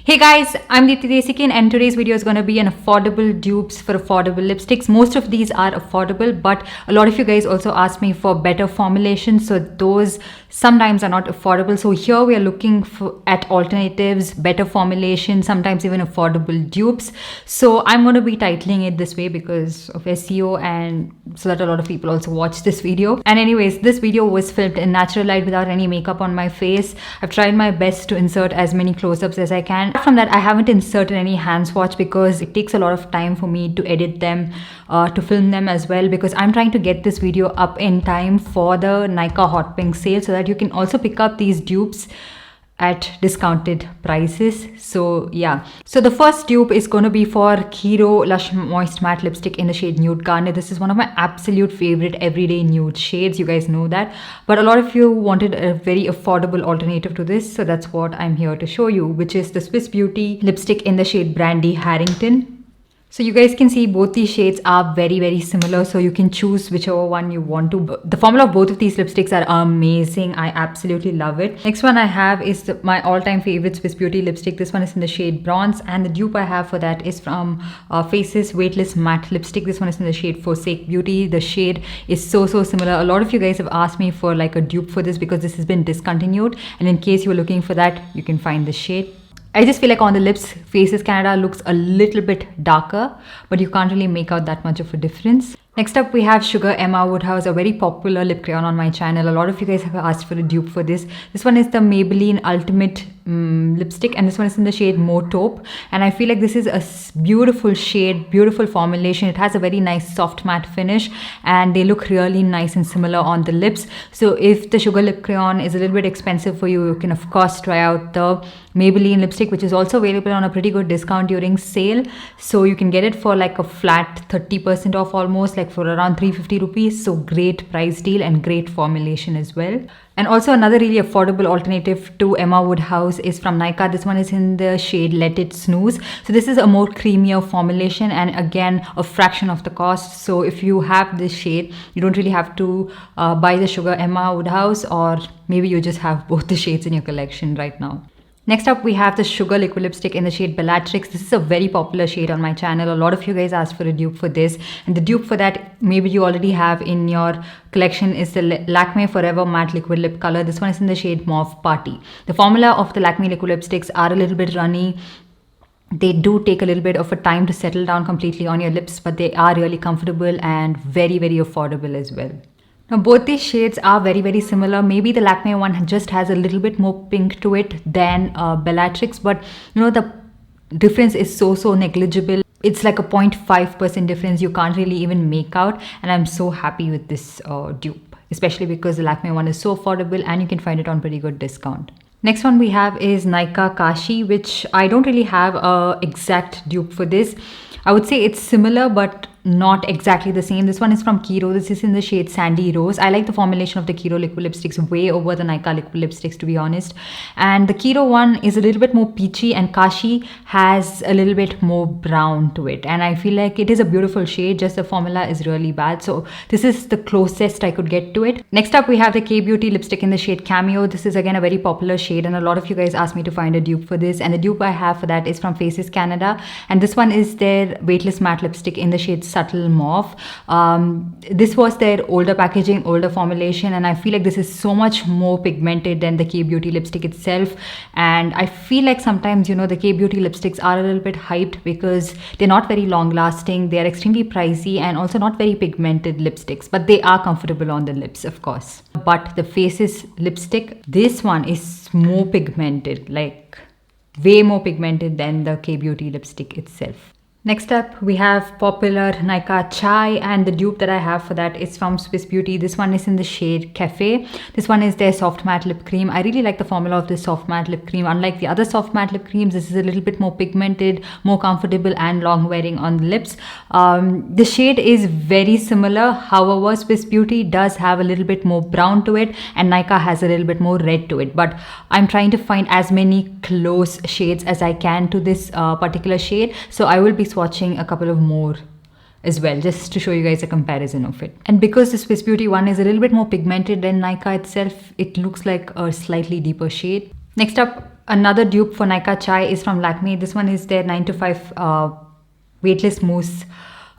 Hey guys, I'm Desikan and today's video is going to be an affordable dupes for affordable lipsticks. Most of these are affordable, but a lot of you guys also asked me for better formulations, so those sometimes are not affordable. So here we are looking at alternatives, better formulation, sometimes even affordable dupes. So I'm going to be titling it this way because of SEO and so that a lot of people also watch this video. And anyways, this video was filmed in natural light without any makeup on my face. I've tried my best to insert as many close-ups as I can. Apart from that, I haven't inserted any hand swatch because it takes a lot of time for me to edit them, to film them as well, because I'm trying to get this video up in time for the Nykaa Hot Pink sale so that you can also pick up these dupes at discounted prices. So yeah, so the first dupe is going to be for Kiro Lush Moist Matte Lipstick in the shade Nude Garnet. This is one of my absolute favorite everyday nude shades, you guys know that, but a lot of you wanted a very affordable alternative to this, so that's what I'm here to show you, which is the Swiss Beauty lipstick in the shade Brandy Harrington. So you guys can see both these shades are very similar, so you can choose whichever one you want to. The formula of both of these lipsticks are amazing. I absolutely love it. Next one I have is my all-time favorite Swiss Beauty lipstick. This one is in the shade Bronze, and the dupe I have for that is from Face's Weightless Matte Lipstick. This one is in the shade Forsake Beauty. The shade is so similar. A lot of you guys have asked me for like a dupe for this because this has been discontinued, and in case you were looking for that, you can find the shade. I just feel like on the lips, Faces Canada looks a little bit darker, but you can't really make out that much of a difference. Next up, we have Sugar Emma Woodhouse, a very popular lip crayon on my channel. A lot of you guys have asked for a dupe for this. This one is the Maybelline Ultimate lipstick, and this one is in the shade More Taupe. And I feel like this is a beautiful shade, beautiful formulation. It has a very nice soft matte finish, and they look really nice and similar on the lips. So if the Sugar lip crayon is a little bit expensive for you, you can of course try out the Maybelline lipstick, which is also available on a pretty good discount during sale. So you can get it for like a flat 30% off almost, like for around 350 rupees. So great price deal and great formulation as well. And also another really affordable alternative to Emma Woodhouse is from Nykaa. This one is in the shade Let It Snooze. So this is a more creamier formulation and again a fraction of the cost. So if you have this shade, you don't really have to buy the Sugar Emma Woodhouse, or maybe you just have both the shades in your collection right now. Next up, we have the Sugar Liquid Lipstick in the shade Bellatrix. This is a very popular shade on my channel. A lot of you guys asked for a dupe for this. And the dupe for that, maybe you already have in your collection, is the Lakme Forever Matte Liquid Lip Color. This one is in the shade Mauve Party. The formula of the Lakme Liquid Lipsticks are a little bit runny. They do take a little bit of a time to settle down completely on your lips, but they are really comfortable and very affordable as well. Now both these shades are very similar. Maybe the Lakme one just has a little bit more pink to it than Bellatrix, but you know, the difference is so negligible. It's like a 0.5% difference. You can't really even make out, and I'm so happy with this dupe, especially because the Lakme one is so affordable and you can find it on pretty good discount. Next one we have is Nykaa Kashi, which I don't really have a exact dupe for this. I would say it's similar but not exactly the same. This one is from Kiro. This is in the shade Sandy Rose. I like the formulation of the Kiro liquid lipsticks way over the Nykaa liquid lipsticks, to be honest. And the Kiro one is a little bit more peachy, and Kashi has a little bit more brown to it. And I feel like it is a beautiful shade, just the formula is really bad. So this is the closest I could get to it. Next up, we have the K-Beauty lipstick in the shade Cameo. This is again a very popular shade, and a lot of you guys asked me to find a dupe for this. And the dupe I have for that is from Faces Canada. And this one is their Weightless Matte Lipstick in the shade Subtle Mauve. This was their older packaging, older formulation, and I feel like this is so much more pigmented than the K-Beauty lipstick itself. And I feel like sometimes, you know, the K-Beauty lipsticks are a little bit hyped because they're not very long lasting, they are extremely pricey, and also not very pigmented lipsticks, but they are comfortable on the lips, of course. But the Faces lipstick, this one is more pigmented, like way more pigmented than the K-Beauty lipstick itself. Next up, we have popular Nykaa Chai, and the dupe that I have for that is from Swiss Beauty. This one is in the shade Cafe. This one is their soft matte lip cream. I really like the formula of this soft matte lip cream. Unlike the other soft matte lip creams, this is a little bit more pigmented, more comfortable and long wearing on the lips. The shade is very similar. However, Swiss Beauty does have a little bit more brown to it, and Nykaa has a little bit more red to it. But I'm trying to find as many close shades as I can to this particular shade. So I will be swatching a couple of more as well, just to show you guys a comparison of it. And because the Swiss Beauty one is a little bit more pigmented than Nykaa itself, it looks like a slightly deeper shade. Next up, Another dupe for Nykaa Chai is from Lakme. This one is their 9 to 5 Weightless Mousse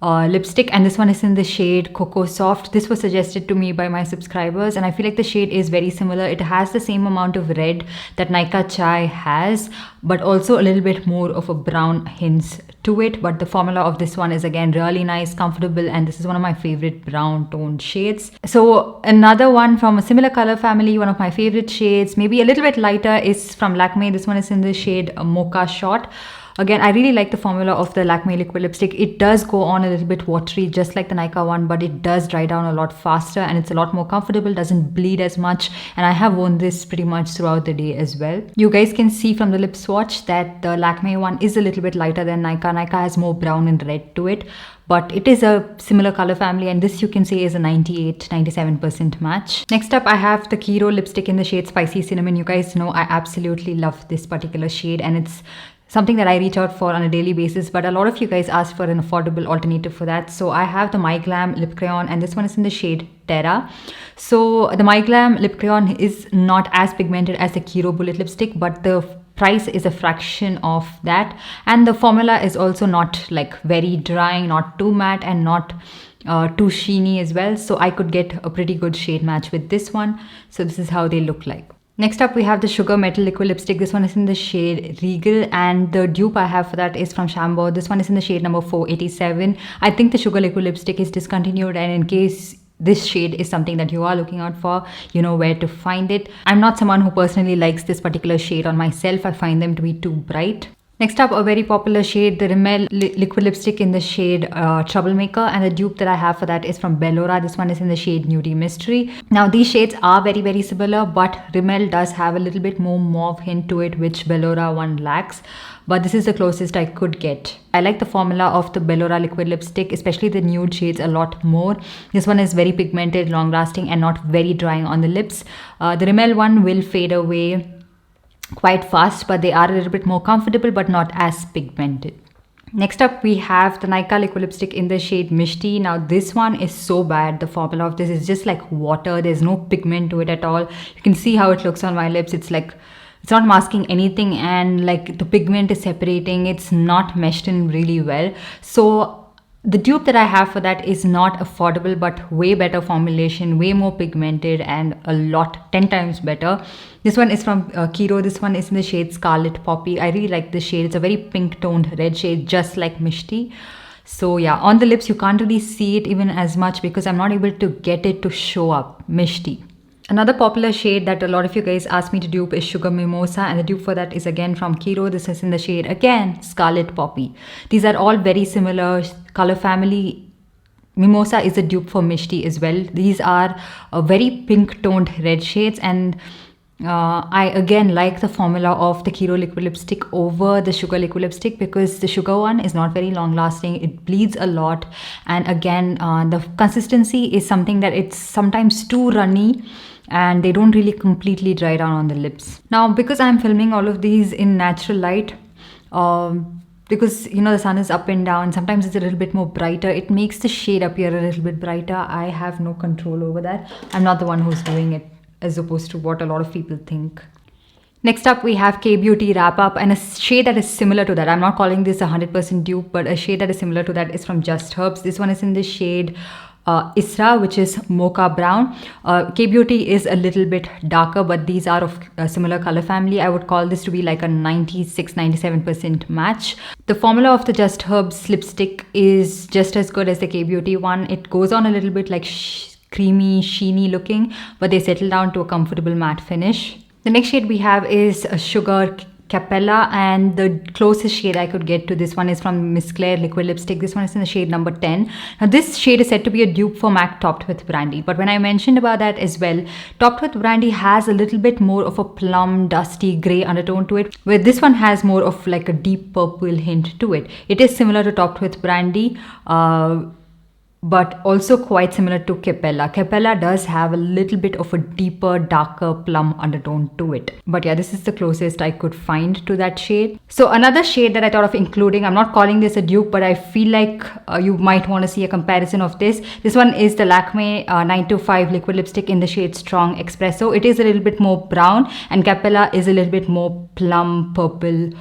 lipstick, and this one is in the shade Cocoa Soft. This was suggested to me by my subscribers, and I feel like the shade is very similar. It has the same amount of red that Nykaa Chai has, but also a little bit more of a brown hints to it. But the formula of this one is again really nice, comfortable, and this is one of my favorite brown toned shades. So another one from a similar color family, one of my favorite shades, maybe a little bit lighter, is from Lakme. This one is in the shade Mocha Short. Again, I really like the formula of the Lakme liquid lipstick. It does go on a little bit watery, just like the Nykaa one, but it does dry down a lot faster and it's a lot more comfortable, doesn't bleed as much. And I have worn this pretty much throughout the day as well. You guys can see from the lip swatch that the Lakme one is a little bit lighter than Nykaa. Nykaa has more brown and red to it, but it is a similar color family, and this you can say is a 98-97% match. Next up, I have the Kiro lipstick in the shade Spicy Cinnamon. You guys know I absolutely love this particular shade, and it's something that I reach out for on a daily basis, but a lot of you guys asked for an affordable alternative for that. So I have the My Glam lip crayon, and this one is in the shade Terra. So the My Glam lip crayon is not as pigmented as the Kiro bullet lipstick, but the price is a fraction of that, and the formula is also not like very drying, not too matte, and not too sheeny as well. So I could get a pretty good shade match with this one. So this is how they look like. Next up, we have the Sugar Metal liquid lipstick. This one is in the shade Regal, and the dupe I have for that is from Shambo. This one is in the shade number 487. I think the Sugar liquid lipstick is discontinued, and in case this shade is something that you are looking out for, you know where to find it. I'm not someone who personally likes this particular shade on myself. I find them to be too bright. Next up, a very popular shade, the Rimmel liquid lipstick in the shade Troublemaker, and the dupe that I have for that is from Bellora. This one is in the shade Nudie Mystery. Now these shades are very similar, but Rimmel does have a little bit more mauve hint to it, which Bellora one lacks, but this is the closest I could get. I like the formula of the Bellora liquid lipstick, especially the nude shades, a lot more. This one is very pigmented, long lasting, and not very drying on the lips. The Rimmel one will fade away quite fast, but they are a little bit more comfortable, but not as pigmented. Next up, we have the Nykaa liquid lipstick in the shade Mishti. Now this one is so bad. The formula of this is just like water. There's no pigment to it at all. You can see how it looks on my lips. It's like, it's not masking anything, and like the pigment is separating. It's not meshed in really well. So the dupe that I have for that is not affordable, but way better formulation, way more pigmented, and a lot, 10 times better. This one is from Kiro. This one is in the shade Scarlet Poppy. I really like this shade. It's a very pink toned red shade, just like Mishti. So yeah, on the lips you can't really see it even as much because I'm not able to get it to show up. Mishti. Another popular shade that a lot of you guys asked me to dupe is Sugar Mimosa, and the dupe for that is again from Kiro. This is in the shade again Scarlet Poppy. These are all very similar color family. Mimosa is a dupe for Mishti as well. These are very pink toned red shades, and I again like the formula of the Kiro liquid lipstick over the Sugar liquid lipstick because the Sugar one is not very long lasting. It bleeds a lot, and again the consistency is something that it's sometimes too runny, and they don't really completely dry down on the lips. Now because I'm filming all of these in natural light, because you know the sun is up and down, sometimes it's a little bit more brighter. It makes the shade appear a little bit brighter. I have no control over that. I'm not the one who's doing it, as opposed to what a lot of people think. Next up, we have K-Beauty Wrap Up, and a shade that is similar to that. I'm not calling this a 100% dupe, but a shade that is similar to that is from Just Herbs. This one is in the shade Isra, which is Mocha Brown. K-Beauty is a little bit darker, but these are of a similar color family. I would call this to be like a 96-97% match. The formula of the Just Herbs lipstick is just as good as the K-Beauty one. It goes on a little bit like creamy, sheeny looking, but they settle down to a comfortable matte finish. The next shade we have is a Sugar Capella, and the closest shade I could get to this one is from Miss Claire liquid lipstick. This one is in the shade number 10. Now this shade is said to be a dupe for MAC Topped with Brandy, but when I mentioned about that as well, Topped with Brandy has a little bit more of a plum dusty grey undertone to it, where this one has more of like a deep purple hint to it. It is similar to Topped with Brandy, but also quite similar to Capella. Capella does have a little bit of a deeper, darker plum undertone to it. But yeah, this is the closest I could find to that shade. So another shade that I thought of including, I'm not calling this a dupe, but I feel like you might want to see a comparison of this. This one is the Lakme 925 liquid lipstick in the shade Strong Espresso. It is a little bit more brown, and Capella is a little bit more plum purple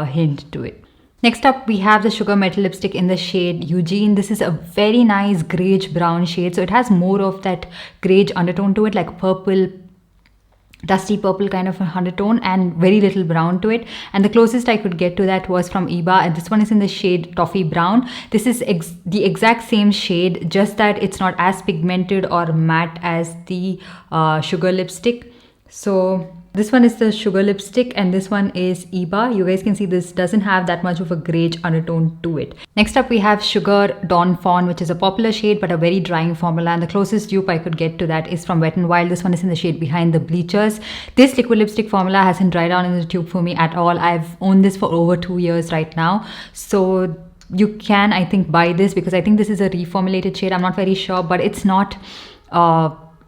hint to it. Next up, we have the Sugar Metal lipstick in the shade Eugenie. This is a very nice greyish brown shade. So it has more of that greyish undertone to it, like purple, dusty purple kind of an undertone, and very little brown to it. And the closest I could get to that was from Iba, and this one is in the shade Toffee Brown. This is the exact same shade, just that it's not as pigmented or matte as the Sugar lipstick. So this one is the Sugar lipstick and this one is Iba. You guys can see this doesn't have that much of a greyish undertone to it. Next up, we have Sugar Dawn Fawn, which is a popular shade but a very drying formula, and the closest dupe I could get to that is from Wet n Wild. This one is in the shade Behind the Bleachers. This liquid lipstick formula hasn't dried down in the tube for me at all. I've owned this for over 2 years right now. So you can, I think, buy this because I think this is a reformulated shade. I'm not very sure, but it's not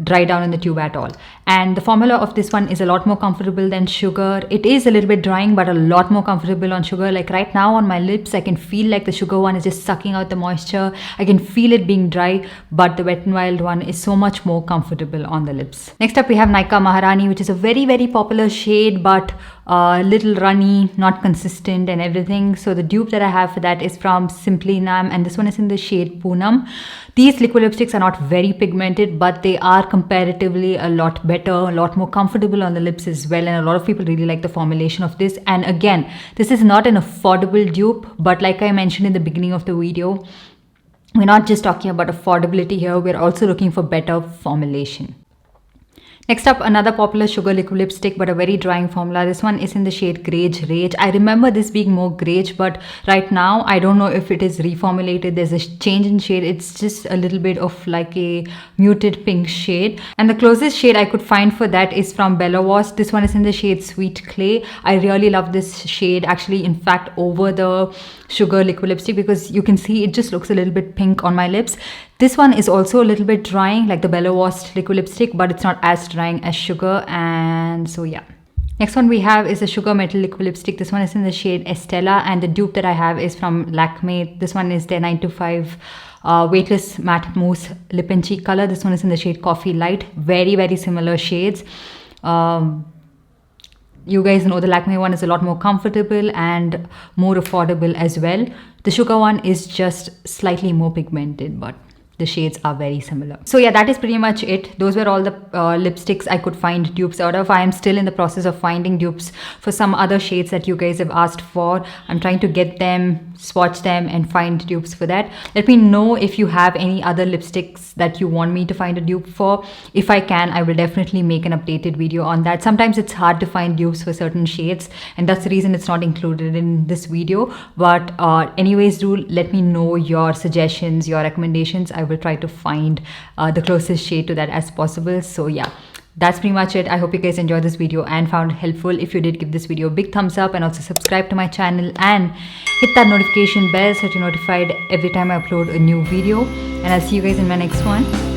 dry down in the tube at all. And the formula of this one is a lot more comfortable than Sugar. It is a little bit drying but a lot more comfortable on Sugar. Like right now on my lips, I can feel like the Sugar one is just sucking out the moisture. I can feel it being dry, but the Wet n Wild one is so much more comfortable on the lips. Next up, we have Nykaa Maharani, which is a very, very popular shade but little runny, not consistent and everything. So the dupe that I have for that is from Simply Nam, and this one is in the shade Poonam. These liquid lipsticks are not very pigmented, but they are comparatively a lot better, a lot more comfortable on the lips as well, and a lot of people really like the formulation of this. And again, this is not an affordable dupe, but like I mentioned in the beginning of the video, we're not just talking about affordability here, we're also looking for better formulation. Next up, another popular Sugar liquid lipstick but a very drying formula. This one is in the shade Greige Rage. I remember this being more greige, but right now I don't know if it is reformulated. There's a change in shade. It's just a little bit of like a muted pink shade. And the closest shade I could find for that is from Bella Was. This one is in the shade Sweet Clay. I really love this shade, actually, in fact, over the Sugar liquid lipstick, because you can see it just looks a little bit pink on my lips. This one is also a little bit drying like the Bella Was liquid lipstick, but it's not as drying as Sugar. And so yeah. Next one we have is the Sugar Metal liquid lipstick. This one is in the shade Estella, and the dupe that I have is from Lakme. This one is their 925 Weightless Matte Mousse Lip and Cheek color. This one is in the shade Coffee Light. Very, very similar shades. You guys know the Lakme one is a lot more comfortable and more affordable as well. The Sugar one is just slightly more pigmented, but the shades are very similar. So yeah, that is pretty much it. Those were all the lipsticks I could find dupes out of. I am still in the process of finding dupes for some other shades that you guys have asked for. I'm trying to get them, swatch them, and find dupes for that. Let me know if you have any other lipsticks that you want me to find a dupe for. If I can, I will definitely make an updated video on that. Sometimes it's hard to find dupes for certain shades, and that's the reason it's not included in this video. But anyways, do let me know your suggestions, your recommendations. I will try to find the closest shade to that as possible. So yeah, that's pretty much it. I hope you guys enjoyed this video and found it helpful. If you did, give this video a big thumbs up and also subscribe to my channel and hit that notification bell so that you're notified every time I upload a new video. And I'll see you guys in my next one.